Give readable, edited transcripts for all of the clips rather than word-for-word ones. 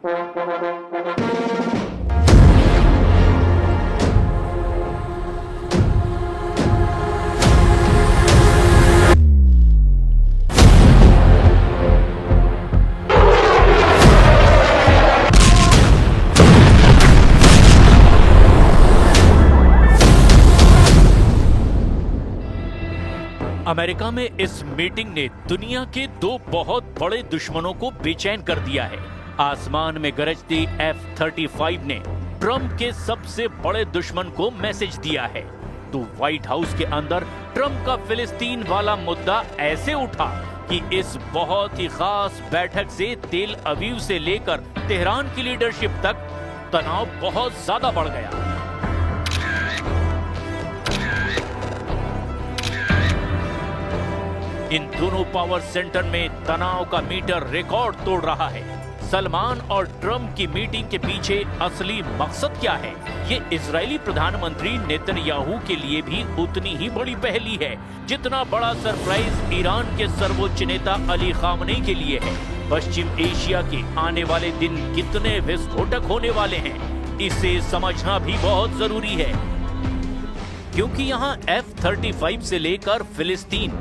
America में इस meeting ने दुनिया के दो बहुत बड़े दुश्मनों को बेचैन कर दिया है। आसमान में गरजती F-35 ने ट्रंप के सबसे बड़े दुश्मन को मैसेज दिया है, तो व्हाइट हाउस के अंदर ट्रंप का फिलिस्तीन वाला मुद्दा ऐसे उठा कि इस बहुत ही खास बैठक से तेल अवीव से लेकर तेहरान की लीडरशिप तक तनाव बहुत ज्यादा बढ़ गया। इन दोनों पावर सेंटर में तनाव का मीटर रिकॉर्ड तोड़ रहा है। सलमान और ट्रंप की मीटिंग के पीछे असली मकसद क्या है, ये इजरायली प्रधानमंत्री नेतन्याहू के लिए भी उतनी ही बड़ी पहेली है जितना बड़ा सरप्राइज ईरान के सर्वोच्च नेता अली खामनेई के लिए है। पश्चिम एशिया के आने वाले दिन कितने विस्फोटक होने वाले हैं, इसे समझना भी बहुत जरूरी है, क्योंकि यहाँ F-35 से लेकर फिलिस्तीन,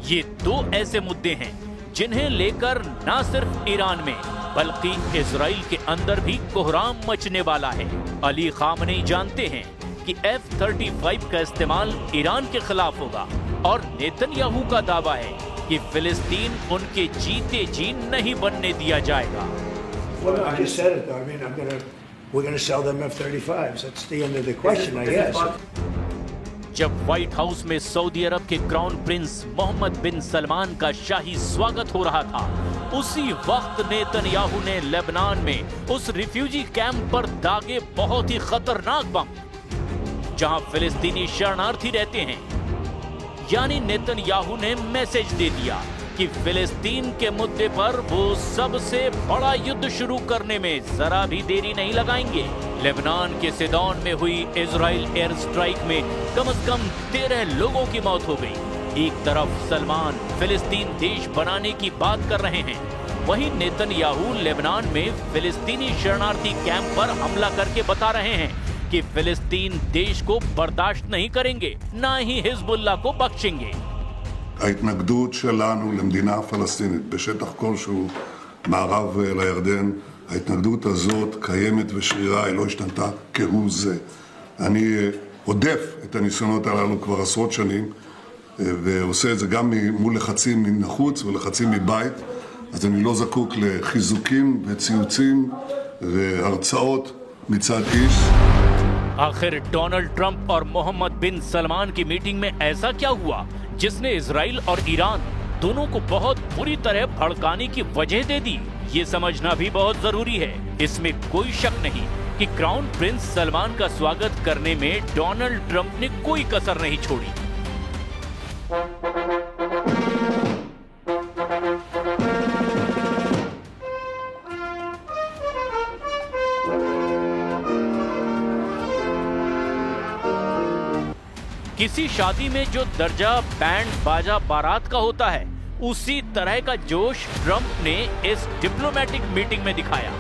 ये दो ऐसे मुद्दे हैं जिन्हें लेकर न सिर्फ ईरान में बल्कि इजराइल के अंदर भी कोहराम मचने वाला है। अली खामनेई जानते हैं कि F-35 का इस्तेमाल ईरान के खिलाफ होगा और नेतन्याहू का दावा है कि फिलिस्तीन उनके जीते जी नहीं बनने दिया जाएगा। जब व्हाइट हाउस में सऊदी अरब के क्राउन प्रिंस मोहम्मद बिन सलमान का शाही स्वागत हो रहा था, उसी वक्त नेतन्याहू ने लेबनान में उस रिफ्यूजी कैंप पर दागे बहुत ही खतरनाक बम, जहां फिलिस्तीनी शरणार्थी रहते हैं। यानी नेतन्याहू ने मैसेज दे दिया कि फिलिस्तीन के मुद्दे पर वो सबसे बड़ा युद्ध शुरू करने में जरा भी देरी नहीं लगाएंगे। लेबनान के सिदोन में हुई इजराइल एयर स्ट्राइक में कम से कम 13 लोगों की मौत हो गई। एक तरफ सलमान फिलिस्तीन देश बनाने की बात कर रहे हैं, वहीं नेतन्याहू लेबनान में फिलिस्तीनी शरणार्थी कैंप पर हमला करके बता रहे हैं कि फिलिस्तीन देश को बर्दाश्त नहीं करेंगे, ना ही हिजबुल्लाह को बख्शेंगे। ההתנגדות שלנו למדינה פלסטינית בשטח כלשהו מערב לירדן, ההתנגדות הזאת קיימת ושרירה, היא לא השתנתה כהוא זה. אני עודף את הניסיונות הללו כבר עשרות שנים, ועושה את זה גם מול לחצים מן החוץ ולחצים מבית, אז אני לא זקוק לחיזוקים וציוצים והרצאות מצד איש. आखिर डोनाल्ड ट्रंप और मोहम्मद बिन सलमान की मीटिंग में ऐसा क्या हुआ जिसने इजराइल और ईरान दोनों को बहुत बुरी तरह भड़काने की वजह दे दी? ये समझना भी बहुत जरूरी है। इसमें कोई शक नहीं कि क्राउन प्रिंस सलमान का स्वागत करने में डोनाल्ड ट्रंप ने कोई कसर नहीं छोड़ी। किसी शादी में जो दर्जा बैंड बाजा बारात का होता है, उसी तरह का जोश ट्रंप ने इस डिप्लोमेटिक मीटिंग में दिखाया।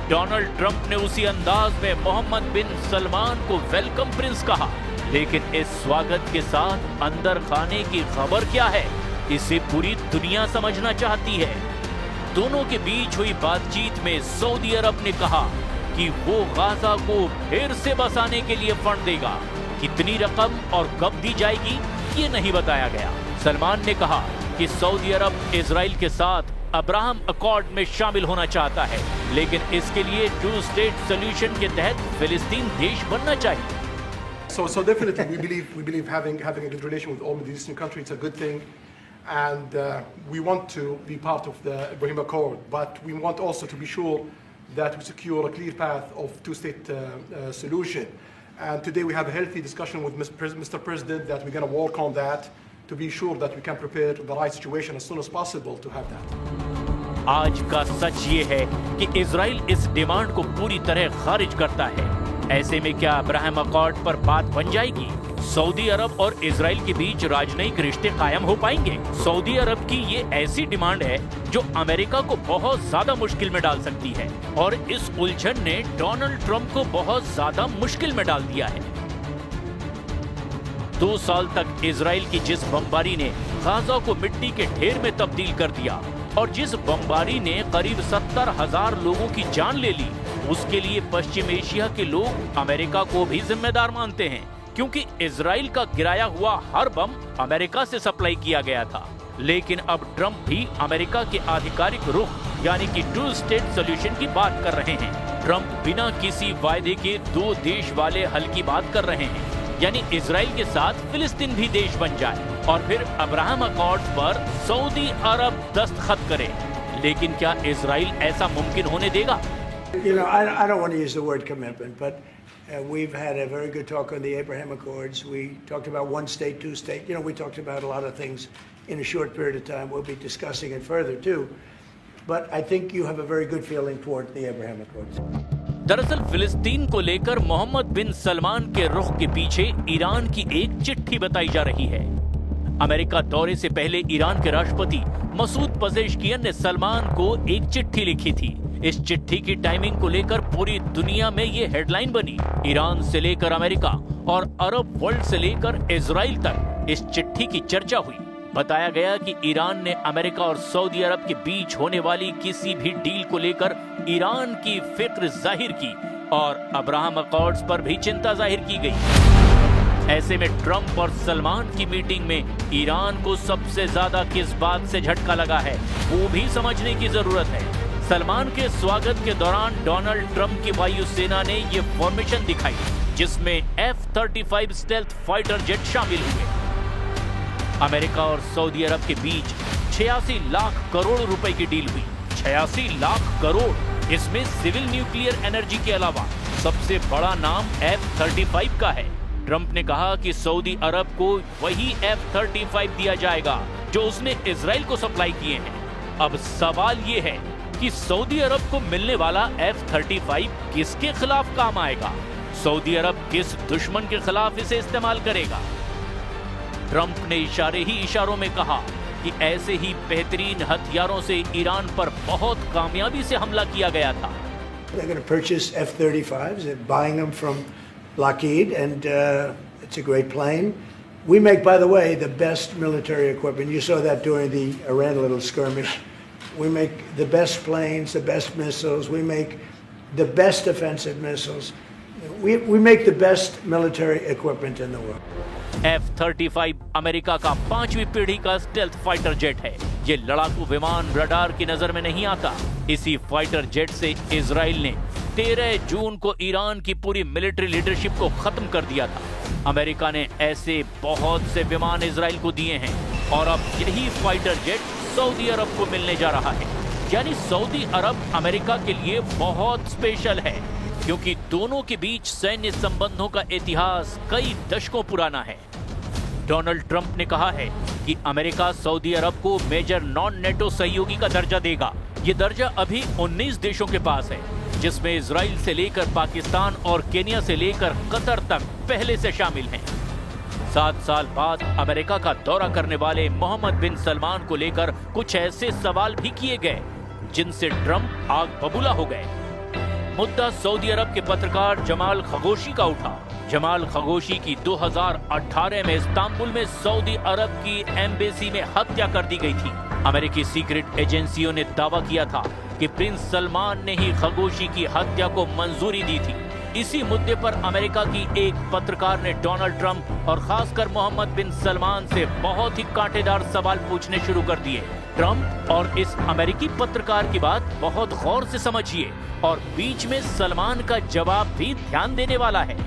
डोनाल्ड ट्रंप ने उसी अंदाज में मोहम्मद बिन सलमान को वेलकम प्रिंस कहा, लेकिन इस स्वागत के साथ अंदर खाने की खबर क्या है, इसे पूरी दुनिया समझना चाहती है। दोनों के बीच हुई बातचीत में सऊदी अरब ने कहा कि वो गाजा को फिर से बसाने के लिए फंड देगा। कितनी रकम और कब दी जाएगी ये नहीं बताया गया। सलमान ने कहा कि सऊदी अरब इजराइल के साथ अब्राहम अकॉर्ड में शामिल होना चाहता है, लेकिन इसके लिए 2 स्टेट सॉल्यूशन के तहत फिलिस्तीन देश बनना चाहिए। So definitely we believe having a good relation with all Middle Eastern countries is a good thing, and we want to be part of the Abraham Accord, but we want also to be sure that we secure a clear path of 2-state solution. And today we have a healthy discussion with Mr. President that we're going to work on that to be sure that we can prepare the right situation as soon as possible to have that. आज का सच ये है कि Israel इस demand को पूरी तरह खारिज करता है। ऐसे में क्या अब्राहम अकॉर्ड पर बात बन जाएगी? सऊदी अरब और इजराइल के बीच राजनयिक रिश्ते कायम हो पाएंगे? सऊदी अरब की ये ऐसी डिमांड है जो अमेरिका को बहुत ज्यादा मुश्किल में डाल सकती है और इस उलझन ने डोनाल्ड ट्रंप को बहुत ज्यादा मुश्किल में डाल दिया है। 2 साल तक इजराइल की जिस बमबारी ने गाजा को मिट्टी के ढेर में तब्दील कर दिया और जिस बमबारी ने करीब 70,000 लोगों की जान ले ली, उसके लिए पश्चिम एशिया के लोग अमेरिका को भी जिम्मेदार मानते हैं, क्योंकि इजराइल का गिराया हुआ हर बम अमेरिका से सप्लाई किया गया था। लेकिन अब ट्रंप भी अमेरिका के आधिकारिक रुख यानी कि 2 स्टेट सॉल्यूशन की बात कर रहे हैं। ट्रंप बिना किसी वायदे के 2 देश वाले हल की बात कर रहे हैं, यानी इजराइल के साथ फिलिस्तीन भी देश बन जाए और फिर अब्राहम अकॉर्ड्स पर सऊदी अरब दस्तखत करे। लेकिन क्या इजराइल ऐसा मुमकिन होने देगा? You know, I don't want to use the word commitment, but we've had a very good talk on the Abraham Accords. We talked about 1 state, 2 state. You know, we talked about a lot of things in a short period of time. We'll be discussing it further too. But I think you have a very good feeling toward the Abraham Accords. दरअसल फिलिस्तीन को लेकर मोहम्मद बिन सलमान के रुख के पीछे Iran की एक चिट्ठी बताई जा रही है। अमेरिका दौरे से पहले ईरान के राष्ट्रपति मसूद पजेश्कियन ने सलमान को एक चिट्ठी लिखी थी। इस चिट्ठी की टाइमिंग को लेकर पूरी दुनिया में ये हेडलाइन बनी। ईरान से लेकर अमेरिका और अरब वर्ल्ड से लेकर इजराइल तक इस चिट्ठी की चर्चा हुई। बताया गया कि ईरान ने अमेरिका और सऊदी अरब के बीच होने वाली किसी भी डील को लेकर ईरान की फिक्र जाहिर की और अब्राहम अकॉर्ड्स पर भी चिंता जाहिर की गई। ऐसे में ट्रंप और सलमान की मीटिंग में ईरान को सबसे ज्यादा किस बात से झटका लगा है, वो भी समझने की जरूरत है। सलमान के स्वागत के दौरान डोनाल्ड ट्रंप की वायुसेना ने ये फॉर्मेशन दिखाई, जिसमें F-35 स्टेल्थ फाइटर जेट शामिल हुए। अमेरिका और सऊदी अरब के बीच 86 लाख करोड़ रुपए की डील हुई। 86 लाख करोड़, इसमें सिविल न्यूक्लियर एनर्जी के अलावा सबसे बड़ा नाम F-35 का है। ट्रंप ने कहा कि सऊदी अरब को वही F-35 दिया जाएगा जो उसने इजराइल को सप्लाई किए हैं। अब सवाल ये है कि सऊदी अरब को मिलने वाला F-35 किसके खिलाफ काम आएगा? सऊदी अरब किस दुश्मन के खिलाफ इसे इस्तेमाल करेगा? ट्रंप ने इशारे ही इशारों में कहा कि ऐसे ही बेहतरीन हथियारों से ईरान पर बहुत कामयाबी से हमला किया गया था। They're going to purchase F-35s. They're buying them from Lockheed, and it's a great plane. We make, by the way, the best military equipment. You saw that during the Iran little skirmish. We make the best planes, the best missiles. We make the best offensive missiles. We make the best military equipment in the world. F-35 America का 5वीं पीढ़ी का stealth fighter jet है। ये लड़ाकू विमान radar की नजर में नहीं आता। इसी फाइटर जेट से इजराइल ने 13 जून को ईरान की पूरी मिलिट्री लीडरशिप को खत्म कर दिया था। अमेरिका ने ऐसे बहुत से विमान इजराइल को दिए हैं और अब यही फाइटर जेट सऊदी अरब को मिलने जा रहा है। यानी सऊदी अरब अमेरिका के लिए बहुत स्पेशल है, क्योंकि दोनों के बीच सैन्य संबंधों का इतिहास कई दशकों पुराना है। डोनाल्ड ट्रंप ने कहा है कि अमेरिका सऊदी अरब को मेजर नॉन नेटो सहयोगी का दर्जा देगा। ये दर्जा अभी 19 देशों के पास है, जिसमें इजराइल से लेकर पाकिस्तान और केनिया से लेकर कतर तक पहले से शामिल हैं। 7 साल बाद अमेरिका का दौरा करने वाले मोहम्मद बिन सलमान को लेकर कुछ ऐसे सवाल भी किए गए जिनसे ट्रंप आग बबूला हो गए। मुद्दा सऊदी अरब के पत्रकार जमाल खगोशी का उठा। जमाल खगोशी की 2018 में इस्तांबुल में सऊदी अरब की एम्बेसी में हत्या कर दी गई थी। अमेरिकी सीक्रेट एजेंसियों ने दावा किया था कि प्रिंस सलमान ने ही खगोशी की हत्या को मंजूरी दी थी। इसी मुद्दे पर अमेरिका की एक पत्रकार ने डोनाल्ड ट्रंप और खासकर मोहम्मद बिन सलमान से बहुत ही कांटेदार सवाल पूछने शुरू कर दिए। ट्रंप और इस अमेरिकी पत्रकार की बात बहुत गौर से समझिए और बीच में सलमान का जवाब भी ध्यान देने वाला है।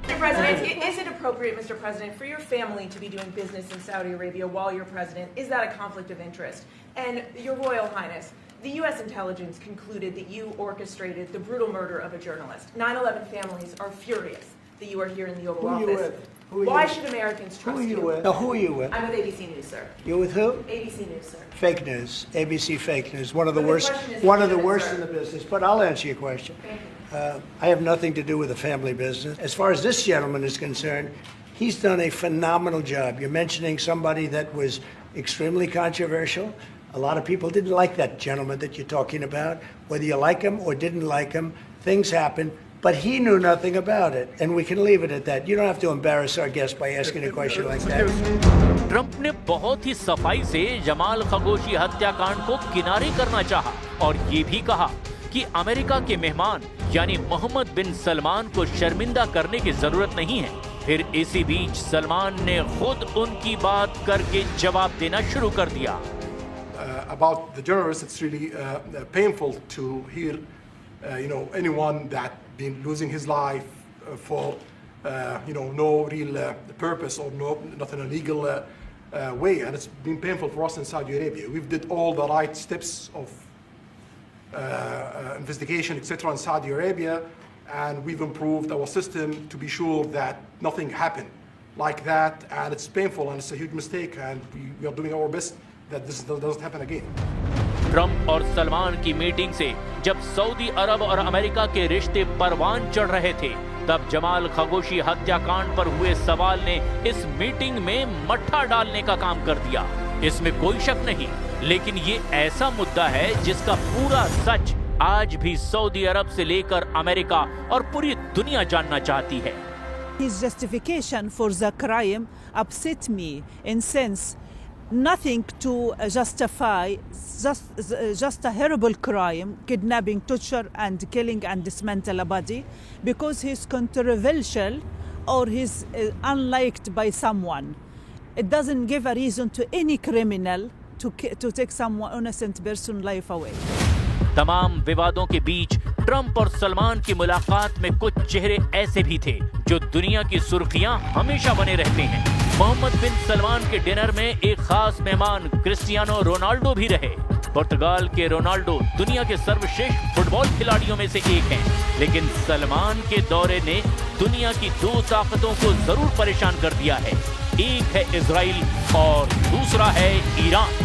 Mr. President, is it appropriate, Mr. President, for your family to be doing business in Saudi Arabia while you're president? Is that a conflict of interest? And Your Royal Highness, the U.S. intelligence concluded that you orchestrated the brutal murder of a journalist. 9/11 families are furious that you are here in the Oval Who are you Office. with? Who are Why you? should Americans trust Who are you? you with? No, who are you with? I'm with ABC News, sir. You're with who? ABC News, sir. Fake news. ABC fake news. One of the But the worst. question is One of the legitimate, worst sir. in the business. But I'll answer your question. Thank you. I have nothing to do with the family business. As far as this gentleman is concerned, He's done a phenomenal job. You're mentioning somebody that was extremely controversial. A lot of people didn't like that gentleman that you're talking about. Whether you like him or didn't like him, things happen. But he knew nothing about it, and we can leave it at that. You don't have to embarrass our guest by asking a question like that. Trump ने बहुत ही सफाई से Jamal Khashoggi हत्याकांड को किनारे करना चाहा और ये भी कहा कि अमेरिका के मेहमान यानी मोहम्मद बिन सलमान को शर्मिंदा करने की जरूरत नहीं है। फिर इसी बीच सलमान ने खुद उनकी बात करके जवाब देना शुरू कर दिया। About the journalists, it's really painful to hear, anyone that been losing his life for, no real purpose or not in a legal way, and it's been painful for us in Saudi Arabia. We've did all the right steps of investigation, etc., in Saudi Arabia, and we've improved our system to be sure that nothing happened like that, and it's painful and it's a huge mistake, and we are doing our best that this doesn't happen again. Trump और सलमान की meeting से जब Saudi अरब और America के रिश्ते परवान चढ़ रहे थे, तब जमाल खशोगी हत्याकांड पर हुए सवाल ने इस मीटिंग में मट्ठा डालने का काम कर दिया। इसमें कोई शक नहीं, लेकिन ये ऐसा मुद्दा है जिसका पूरा सच आज भी सऊदी अरब से लेकर अमेरिका और पूरी दुनिया जानना चाहती है। His justification for the crime upset me in sense nothing to justify just a horrible crime, kidnapping, torture and killing and dismantle a body because he's controversial or he's unliked by someone. It doesn't give a reason to any criminal to take someone innocent person life away. तमाम विवादों के बीच Trump और सलमान की मुलाकात में कुछ चेहरे ऐसे भी थे जो दुनिया की सुर्खियां हमेशा बने रहते हैं। मोहम्मद बिन सलमान के डिनर में एक खास मेहमान क्रिस्टियानो रोनाल्डो भी रहे। पुर्तगाल के रोनाल्डो दुनिया के सर्वश्रेष्ठ फुटबॉल खिलाड़ियों में से एक हैं, लेकिन सलमान के दौरे ने दुनिया की दो ताकतों को जरूर परेशान कर दिया है। एक है इजराइल और दूसरा है ईरान।